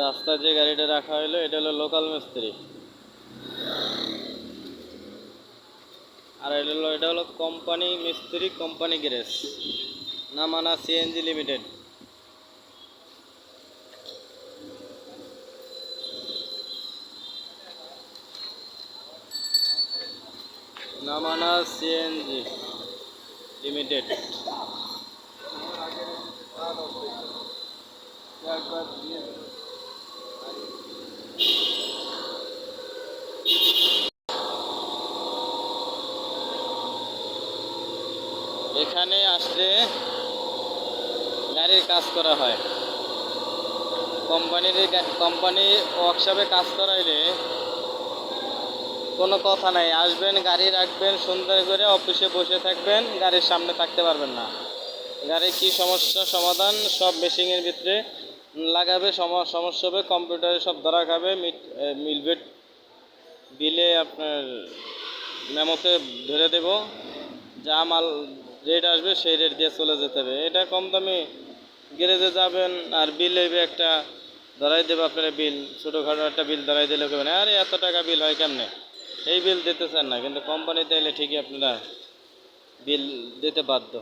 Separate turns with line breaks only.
রাস্তায় যে গাড়িটা রাখা হলো এটা হলো লোকাল মিস্ত্রি, আর এটা হলো কোম্পানি মিস্ত্রি, কোম্পানি গ্যারেজ, নামানা সিএনজি লিমিটেড। নামানা সিএনজি লিমিটেড। এখানে আসলে গাড়ির কাজ করা হয়। কোম্পানি ওয়ার্কশপে কাজ করাইলে কোনো কথা নাই, আসবেন গাড়ি রাখবেন সুন্দর করে, অফিসে বসে থাকবেন, গাড়ির সামনে থাকতে পারবেন না। গাড়ির কী সমস্যা সমাধান সব মেশিনের ভিতরে লাগাবে, সমস্যা হবে কম্পিউটারে সব ধরা খাবে, মিলবে, বিলে আপনার মেমোতে ধরে দেব, যা মাল রেট আসবে সেই রেট দিয়ে চলে যেতে হবে। এটা কম দামি গ্যারেজে যাবেন আর বিল হইবে একটা, ধরাই দেবে আপনার বিল, ছোটোখাটো একটা বিল ধরাই দিলে কেমন, আরে এত টাকা বিল হয় কেমনে, এই বিল দিতে চান না, কিন্তু কোম্পানিতে এলে ঠিকই আপনারা বিল দিতে বাধ্য।